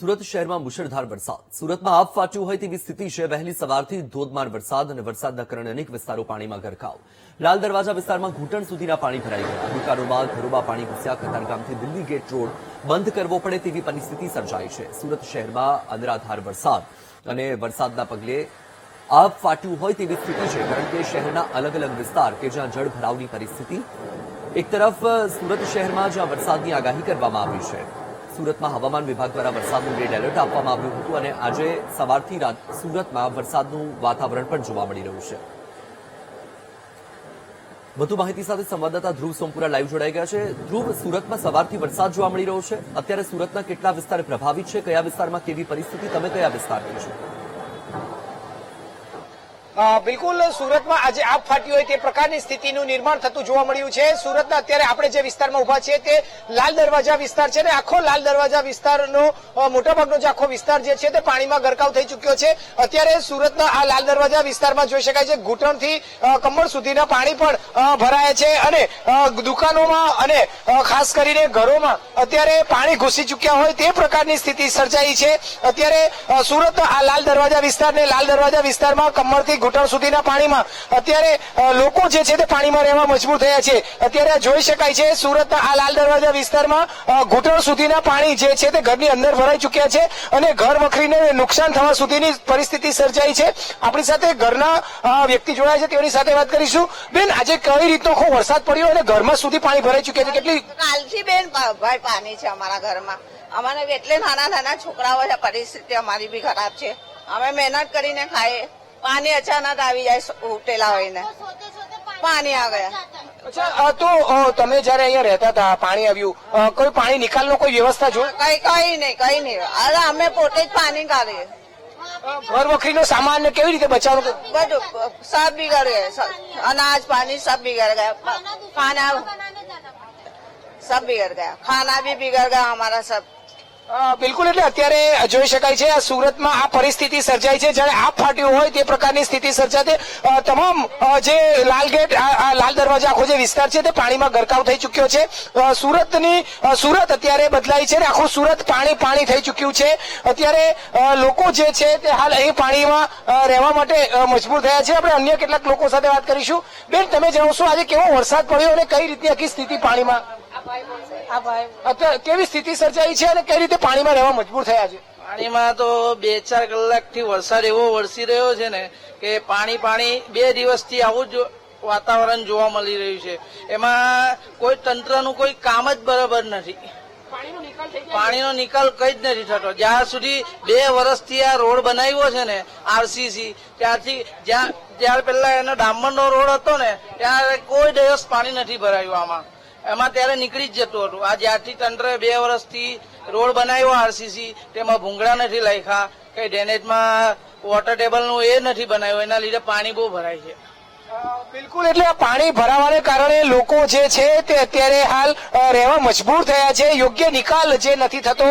સુરત શહેરમાં મુશળધાર વરસાદ. સુરતમાં આબ ફાટ્યું હોય તેવી સ્થિતિ છે. વહેલી સવારથી ધોધમાર વરસાદ અને વરસાદના કારણે અનેક વિસ્તારો પાણીમાં ગરકાવ. લાલ દરવાજા વિસ્તારમાં ઘૂંટણ સુધીના પાણી ભરાઈ ગયા. દુકાનોમાં ઘરોમાં પાણી ઘૂસ્યા. કતારગામથી દિલ્હી ગેટ રોડ બંધ કરવો પડે તેવી પરિસ્થિતિ સર્જાઈ છે. સુરત શહેરમાં અનરાધાર વરસાદ અને વરસાદના પગલે આબ ફાટ્યું હોય તેવી સ્થિતિ છે. કારણ કે શહેરના અલગ અલગ વિસ્તાર કે જ્યાં જળ ભરાવની પરિસ્થિતિ. એક તરફ સુરત શહેરમાં જ્યાં વરસાદની આગાહી કરવામાં આવી છે. સુરતમાં હવામાન વિભાગ દ્વારા વરસાદનું રેડ એલર્ટ આપવામાં આવ્યું હતું અને આજે સવારથી સુરતમાં વરસાદનું વાતાવરણ પણ જોવા મળી રહ્યું છે. વધુ માહિતી સાથે સંવાદદાતા ધ્રુવ સોમપુરા લાઈવ જોડાઈ ગયા છે. ધ્રુવ, સુરતમાં સવારથી વરસાદ જોવા મળી રહ્યો છે. અત્યારે સુરતના કેટલા વિસ્તાર પ્રભાવિત છે? કયા વિસ્તારમાં કેવી પરિસ્થિતિ? તમે કયા વિસ્તારથી છો? બિલકુલ, સુરતમાં આજે આબ ફાટી હોય તે પ્રકારની સ્થિતિનું નિર્માણ થતું જોવા મળ્યું છે. સુરતના અત્યારે આપણે જે વિસ્તારમાં ઉભા છીએ તે લાલ દરવાજા વિસ્તાર છે ને આખો લાલ દરવાજા વિસ્તારનો મોટાભાગનો જે આખો વિસ્તાર જે છે તે પાણીમાં ગરકાવ થઈ ચુક્યો છે. અત્યારે સુરતના આ લાલ દરવાજા વિસ્તારમાં જોઈ શકાય છે ઘૂંટણથી કમર સુધીના પાણી પણ ભરાયા છે અને દુકાનોમાં અને ખાસ કરીને ઘરોમાં અત્યારે પાણી ઘૂસી ચુક્યા હોય તે પ્રકારની સ્થિતિ સર્જાઈ છે. અત્યારે સુરતના આ લાલ દરવાજા વિસ્તારને લાલ દરવાજા વિસ્તારમાં કમરથી ઘૂંટણ સુધીના પાણીમાં અત્યારે લોકો જે છે તે પાણીમાં રહેવા મજબૂર થયા છે. અત્યારે જોઈ શકાય છે સુરતના આ લાલ દરવાજા વિસ્તારમાં ઘૂંટણ સુધીના પાણી જે છે તે ઘરની અંદર ભરાઈ ચુક્યા છે અને ઘર વખરીને નુકસાન થવા સુધીની પરિસ્થિતિ સર્જાઈ છે. આપણી સાથે ઘરના વ્યક્તિ જોડાય છે, તેની સાથે વાત કરીશું. બેન, આજે કઈ રીતનો ખૂબ વરસાદ પડ્યો અને ઘરમાં સુધી પાણી ભરાઈ ચુક્યા છે? કેટલી કાલથી બેન ભાઈ પાણી છે અમારા ઘરમાં. અમારે એટલે નાના નાના છોકરાઓ છે, પરિસ્થિતિ અમારી બી ખરાબ છે. અમે મહેનત કરીને ખાઈએ, પાણી અચાનક આવી જાય ઉઠેલા હોય ને પાણી આ ગયા. અચ્છા, તો તમે જયારે અહીંયા રહેતા હતા પાણી આવ્યું, કોઈ પાણી નિકાલનો કોઈ વ્યવસ્થા જોઈ? કઈ નહીં. અરે અમે પોતે જ પાણી કાઢીએ. ઘર વખરીનો સામાન કેવી રીતે બચાવવાનું? બધું સબ બિગડ ગયા, અનાજ પાણી સબ બિગડ ગયા, ખાના સબ બિગડ ગયા, ખાના બી બિગડ ગયા અમારા સબ. બિલકુલ, એટલે અત્યારે જોઈ શકાય છે આ સુરતમાં આ પરિસ્થિતિ સર્જાઈ છે. જ્યારે આબ ફાટ્યું હોય તે પ્રકારની સ્થિતિ સર્જાતે તમામ જે લાલ ગેટ લાલ દરવાજા આખો જે વિસ્તાર છે તે પાણીમાં ગરકાવ થઈ ચુક્યો છે. સુરત અત્યારે બદલાઈ છે ને આખું સુરત પાણી થઈ ચુક્યું છે. અત્યારે લોકો જે છે તે હાલ અહીં પાણીમાં રહેવા માટે મજબૂર થયા છે. આપણે અન્ય કેટલાક લોકો સાથે વાત કરીશું. બેન, તમે જણાવશો આજે કેવો વરસાદ પડ્યો અને કઈ રીતની આખી સ્થિતિ પાણીમાં કેવી સ્થિતિ સર્જાઈ છે અને કઈ રીતે પાણીમાં રહેવા મજબૂર થયા છે? પાણીમાં તો 2-4 કલાકથી વરસાદ એવો વરસી રહ્યો છે ને કે પાણી 2 દિવસથી આવું જ વાતાવરણ જોવા મળી રહ્યું છે. એમાં કોઈ તંત્રનું કોઈ કામ જ બરાબર નથી. પાણીનો નિકાલ કઈ જ નથી થતો. જ્યાં સુધી 2 વર્ષથી આ રોડ બનાવ્યો છે ને આરસીસી, ત્યારથી ત્યાર પહેલા એનો ડામરનો રોડ હતો ને ત્યારે કોઈ દિવસ પાણી નથી ભરાયું એમાં ત્યારે નીકળી જ જતું હતું. આ જ્યારથી તંત્રએ 2 વર્ષથી રોડ બનાવ્યો આરસીસી, તેમાં ભૂંગળા નથી લાખ્યા, કઈ ડ્રેનેજમાં વોટર ટેબલનું એ નથી બનાવ્યું, એના લીધે પાણી બહુ ભરાય છે. બિલકુલ, એટલે પાણી ભરાવાને કારણે લોકો જે છે તે અત્યારે હાલ રહેવા મજબૂર થયા છે. યોગ્ય નિકાલ જે નથી થતો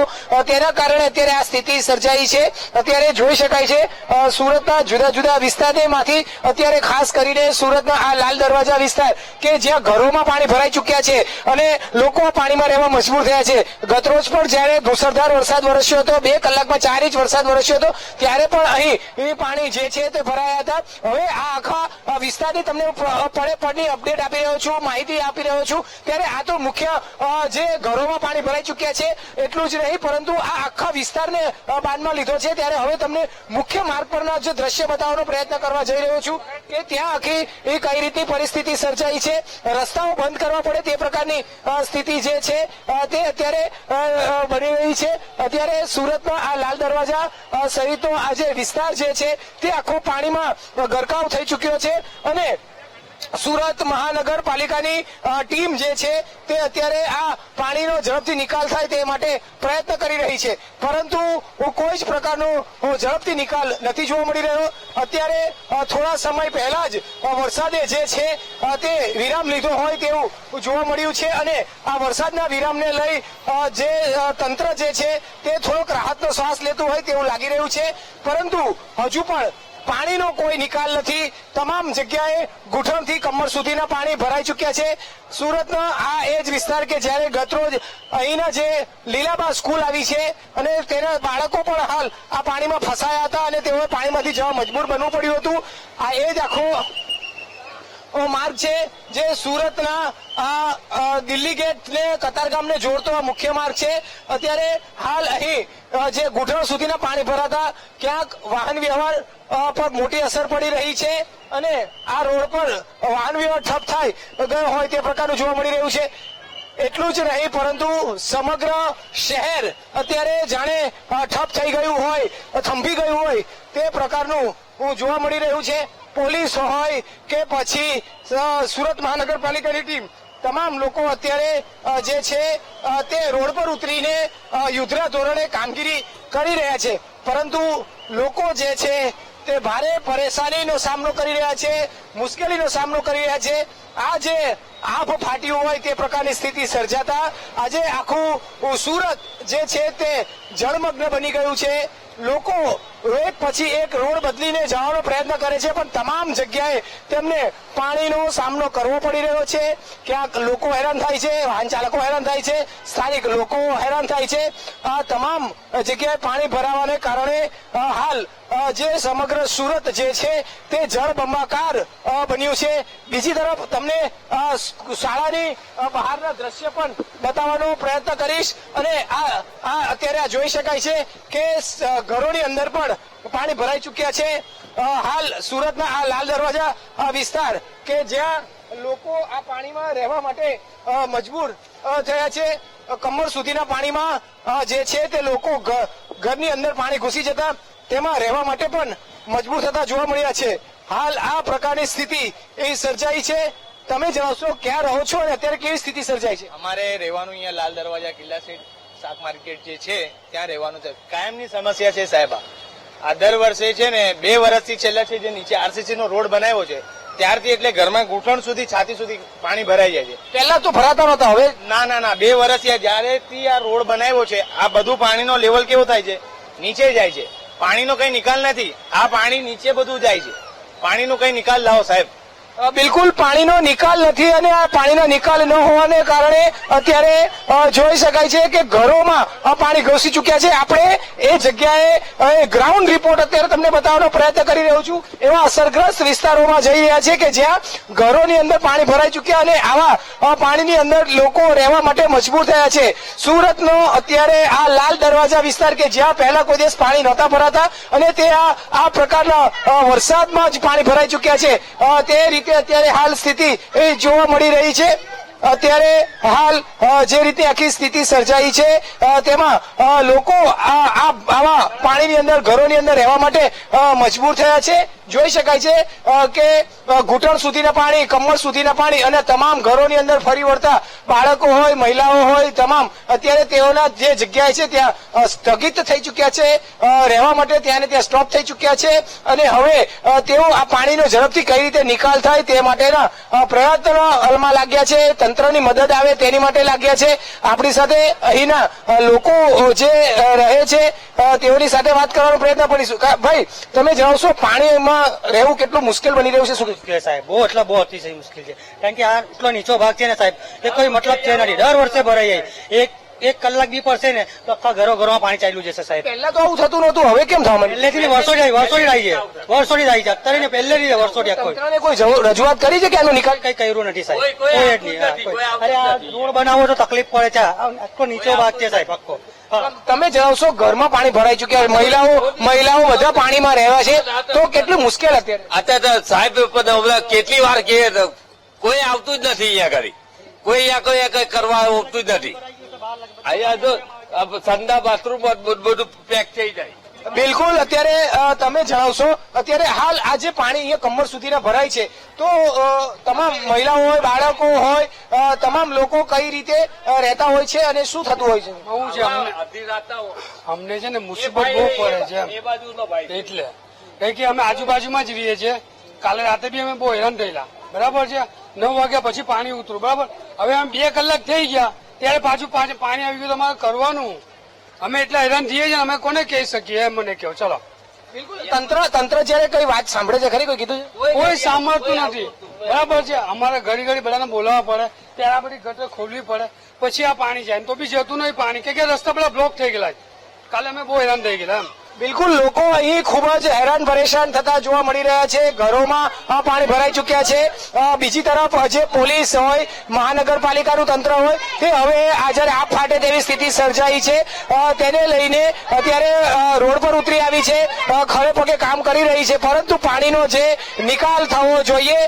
તેના કારણે અત્યારે આ સ્થિતિ સર્જાઈ છે. અત્યારે જોઈ શકાય છે સુરતના જુદા જુદા વિસ્તારમાંથી અત્યારે ખાસ કરીને સુરતના આ લાલ દરવાજા વિસ્તાર કે જ્યાં ઘરોમાં પાણી ભરાઈ ચુક્યા છે અને લોકો પાણીમાં રહેવા મજબૂર થયા છે. ગતરોજ પણ જયારે મુશળધાર વરસાદ વરસ્યો હતો, 2 કલાકમાં 4 ઇંચ વરસાદ વરસ્યો હતો, ત્યારે પણ અહીં પાણી જે છે તે ભરાયા હતા. હવે આ આખા વિસ્તાર તમને પડે અપડેટ આપી રહ્યો છું, માહિતી આપી રહ્યો છું. ત્યારે આ તો મુખ્ય જે ઘરોમાં પાણી ભરાઈ ચુક્યા છે એટલું જ નહીં, પરંતુ આ આખા વિસ્તારને બાંધમાં લીધો છે. ત્યારે હવે તમને મુખ્ય માર્ગ પરના જે દ્રશ્ય બતાવવાનો પ્રયત્ન કરવા જઈ રહ્યો છું કે ત્યાં આખી કઈ રીતની પરિસ્થિતિ સર્જાઈ છે. રસ્તાઓ બંધ કરવા પડે તે પ્રકારની સ્થિતિ જે છે તે અત્યારે બની રહી છે. અત્યારે સુરતમાં આ લાલ દરવાજા સહિતનો આ જે વિસ્તાર જે છે તે આખો પાણીમાં ગરકાવ થઈ ચુક્યો છે અને સુરત મહાનગરપાલિકાની ટીમ જે છે તે અત્યારે આ પાણીનો ઝડપથી નિકાલ થાય તે માટે પ્રયત્ન કરી રહી છે, પરંતુ કોઈ જ પ્રકારનો ઝડપથી નિકાલ નથી જોવા મળી રહ્યો. અત્યારે થોડા સમય પહેલા જ વરસાદે જે છે તે વિરામ લીધો હોય તેવું જોવા મળ્યું છે અને આ વરસાદના વિરામને લઈ જે તંત્ર જે છે તે થોડોક રાહતનો શ્વાસ લેતું હોય તેવું લાગી રહ્યું છે. પરંતુ હજુ પણ પાણીનો કોઈ નિકાલ નથી. તમામ જગ્યાએ ઘૂંટણથી કમર સુધીના પાણી ભરાઈ ચુક્યા છે. સુરતના આ એ જ વિસ્તાર કે જ્યારે ગતરોજ અહીંના જે લીલાબા સ્કૂલ આવી છે અને તેના બાળકો પણ હાલ આ પાણીમાં ફસાયા હતા અને તેઓએ પાણીમાંથી જવા મજબૂર બનવું પડ્યું હતું. આ એ જ આખો માર્ગ છે જે સુરતના આ દિલ્હી ગેટ ને કતારગામને જોડતો આ મુખ્ય માર્ગ છે. અત્યારે હાલ અહીં જે ઘૂંટણ સુધીના પાણી ભરાતા ક્યાંક વાહન વ્યવહાર પર મોટી અસર પડી રહી છે અને આ રોડ પર વાહન વ્યવહાર ઠપ થાય ગયો હોય તે પ્રકારનું જોવા મળી રહ્યું છે. એટલું જ નહીં પરંતુ સમગ્ર શહેર અત્યારે જાણે ઠપ થઈ ગયું હોય, થંભી ગયું હોય તે પ્રકારનું જોવા મળી રહ્યું છે. પોલીસ હોય કે પછી સુરત મહાનગરપાલિકાની ટીમ તમામ લોકો અત્યારે જે છે તે રોડ પર ઉતરીને યુદ્ધના ધોરણે કામગીરી કરી રહ્યા છે. પરંતુ લોકો જે છે તે ભારે પરેશાનીનો સામનો કરી રહ્યા છે, મુશ્કેલીનો સામનો કરી રહ્યા છે. આ જે આભ ફાટ્યું હોય તે પ્રકારની સ્થિતિ સર્જાતા આજે આખું સુરત જે છે તે જળમગ્ન બની ગયું છે. લોકો એક પછી એક રોડ બદલીને જવાનો પ્રયત્ન કરે છે પણ તમામ જગ્યાએ તેમને પાણીનો સામનો કરવો પડી રહ્યો છે. ક્યાંક લોકો હેરાન થાય છે, વાહન ચાલકો હેરાન થાય છે, સ્થાનિક લોકો હેરાન થાય છે. આ તમામ જગ્યાએ પાણી ભરાવાને કારણે હાલ જે સમગ્ર સુરત જે છે તે જળબંબાકાર બન્યું છે. બીજી તરફ તમને શાળાની બહારના દ્રશ્ય પણ બતાવવાનો પ્રયત્ન કરીશ અને આ અત્યારે આ જોઈ શકાય છે કે ઘરોની અંદર પણ પાણી ભરાઈ ચુક્યા છે. હાલ સુરતના આ લાલ દરવાજા વિસ્તાર કે જ્યાં લોકો આ પાણીમાં રહેવા માટે મજબૂર થયા છે. કમર સુધીના પાણીમાં જે છે તે લોકો ઘરની અંદર પાણી ઘૂસી જતા તેમાં રહેવા માટે પણ મજબૂર થતા જોવા મળ્યા છે. હાલ આ પ્રકારની સ્થિતિ એ સર્જાઈ છે. તમે જણાવશો ક્યાં રહો છો અને અત્યારે કેવી સ્થિતિ સર્જાઈ છે? અમારે રહેવાનું અહીંયા લાલ દરવાજા કિલ્લા સેટ શાક માર્કેટ જે છે ત્યાં રહેવાનું છે. કાયમની સમસ્યા છે સાહેબ. આ દર વર્ષે છે ને 2 વર્ષથી છેલ્લા છે જે નીચે આરસીસી નો રોડ બનાવ્યો છે ત્યારથી એટલે ઘરમાં ઘૂંટણ સુધી છાતી સુધી પાણી ભરાઈ જાય છે. પહેલા તો ભરાતા નહોતા, હવે ના 2 વર્ષ જ્યારેથી આ રોડ બનાવ્યો છે આ બધું પાણીનો લેવલ કેવો થાય છે, નીચે જાય છે. પાણીનો કઈ નિકાલ નથી. આ પાણી નીચે બધું જાય છે. પાણીનો કઈ નિકાલ લાવો સાહેબ. બિલકુલ પાણીનો નિકાલ નથી અને આ પાણીનો નિકાલ ન હોવાને કારણે અત્યારે જોઈ શકાય છે કે ઘરોમાં પાણી ઘૂસી ચુક્યા છે. આપણે એ જગ્યાએ ગ્રાઉન્ડ રિપોર્ટ અત્યારે તમને બતાવવાનો પ્રયત્ન કરી રહ્યો છું. એવા અસરગ્રસ્ત વિસ્તારોમાં જઈ રહ્યા છે કે જ્યાં ઘરોની અંદર પાણી ભરાઈ ચુક્યા અને આવા પાણીની અંદર લોકો રહેવા માટે મજબૂર થયા છે. સુરતનો અત્યારે આ લાલ દરવાજા વિસ્તાર કે જ્યાં પહેલા કોઈ દિવસ પાણી નહોતા ભરાતા અને તે આ પ્રકારના વરસાદમાં જ પાણી ભરાઈ ચુક્યા છે તે રીતે અત્યારે હાલ સ્થિતિ જોવા મળી રહી છે. અત્યારે હાલ જે રીતે આખી સ્થિતિ સર્જાઈ છે તેમાં લોકો આવા પાણીની અંદર ઘરોની અંદર રહેવા માટે મજબૂર થયા છે. જોઈ શકાય છે કે ઘૂંટણ સુધીના પાણી, કમર સુધીના પાણી અને તમામ ઘરોની અંદર ફરી વળતા બાળકો હોય, મહિલાઓ હોય, તમામ અત્યારે તેઓના જે જગ્યાએ છે ત્યાં સ્થગિત થઈ ચુક્યા છે. રહેવા માટે ત્યાં ને ત્યાં સ્ટોપ થઈ ચુક્યા છે અને હવે તેઓ આ પાણીનો ઝડપથી કઈ રીતે નિકાલ થાય તે માટેના પ્રયત્નમાં લાગ્યા છે. તંત્રની મદદ આવે તેની માટે લાગ્યા છે. આપણી સાથે અહીંના લોકો જે રહે છે તેઓની સાથે વાત કરવાનો પ્રયત્ન કરીશું. ભાઈ, તમે જણાવશો પાણીમાં રહેવું કેટલું મુશ્કેલ બની રહ્યું છે? શું સાહેબ? બહુ એટલે બહુ અતિશય મુશ્કેલ છે. કારણ કે આ એટલો નીચો ભાગ છે ને સાહેબ, એ કોઈ મતલબ છે નથી. દર વર્ષે ભરાઈ જાય. એક કલાક બી પડશે ને તો આખા ઘરોમાં પાણી ચાલ્યું જશે સાહેબ. પહેલા તો આવું થતું નહોતું, હવે કેમ થવા માંડ્યું? પહેલેથી વર્ષોથી આવી છે. અત્યારે ને પહેલેથી વર્ષોથી તંત્રને કોઈ રજૂઆત કરી છે કે આનો નિકાલ? કઈ કર્યું નથી સાહેબ, કોઈ જ નહીં. અરે આ રોડ બનાવો તો તકલીફ પડે છે. આખો નીચો ભાગ છે સાહેબ આખો. તમે જણાવશો ઘરમાં પાણી ભરાઈ ચુક્યા, મહિલાઓ બધા પાણીમાં રહેવા છે તો કેટલું મુશ્કેલ અત્યારે સાહેબ કેટલી વાર કે કોઈ આવતું જ નથી અહીંયા ઘડી. કોઈ અહીંયા કઈ કરવા આવતું જ નથી. અહીંયા જો સંડા બાથરૂમ બધું પેક થઈ જાય. બિલકુલ. અત્યારે તમે જણાવશો અત્યારે હાલ આ જે પાણી અહીંયા કમર સુધીના ભરાય છે તો તમામ મહિલાઓ હોય, બાળકો હોય, તમામ લોકો કઈ રીતે રહેતા હોય છે અને શું થતું હોય છે? બહુ છે અમને છે ને મુસીબત બહુ પડે છે એટલે કઈ કે અમે આજુબાજુમાં જ રહીએ છીએ. કાલે રાતે બી અમે બહુ હેરાન થયેલા. બરાબર છે. 9 વાગ્યા પછી પાણી ઉતરું. બરાબર. હવે અમે 2 કલાક થઈ ગયા ત્યારે પાછું પાણી આવી ગયું. તમારે કરવાનું અમે એટલા હેરાન થઈએ છીએ. અમે કોને કહી શકીએ? એમ મને કહો. ચલો તંત્ર જયારે કઈ વાત સાંભળે છે ખરી કોઈ કીધું છે કોઈ સાંભળતું નથી બરાબર છે. અમારે ઘડી ઘડી બધાને બોલાવવા પડે, ત્યારે આ બધી ગટર ખોલવી પડે, પછી આ પાણી જાય. તો બી જતું નહીં પાણી, કે રસ્તા બધા બ્લોક થઈ ગયેલા છે. કાલે અમે બહુ હેરાન થઈ ગયેલા એમ. બિલકુલ લોકો અહીં ખૂબ જ હેરાન પરેશાન થતા જોવા મળી રહ્યા છે. ઘરોમાં પાણી ભરાઈ ચુક્યા છે. બીજી તરફ જે પોલીસ હોય, મહાનગરપાલિકાનું તંત્ર હોય, તે હવે આજે આપ ફાટે તેવી સ્થિતિ સર્જાઈ છે. તેને લઈને અત્યારે રોડ પર ઉતરી આવી છે, ખડે પગે કામ કરી રહી છે. પરંતુ પાણીનો જે નિકાલ થવો જોઈએ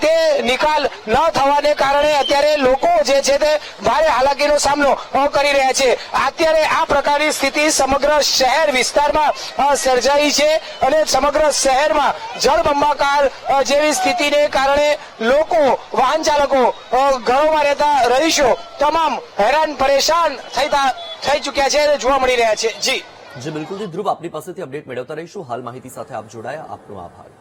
તે નિકાલ ન થવાને કારણે અત્યારે લોકો જે છે તે ભારે હાલાકીનો સામનો કરી રહ્યા છે. અત્યારે આ પ્રકારની સ્થિતિ સમગ્ર શહેર વિસ્તારમાં સર્જાઈ છે અને સમગ્ર શહેરમાં જળબંબાકાર જેવી સ્થિતિને કારણે લોકો, વાહન ચાલકો, ઘરોમાં રહેતા રહીશો તમામ હેરાન પરેશાન થઈ ચુક્યા છે અને જોવા મળી રહ્યા છે. જી બિલકુલ ધ્રુવ, આપની પાસેથી અપડેટ મેળવતા રહીશું. હાલ માહિતી સાથે આપ જોડાયા, આપનો આભાર.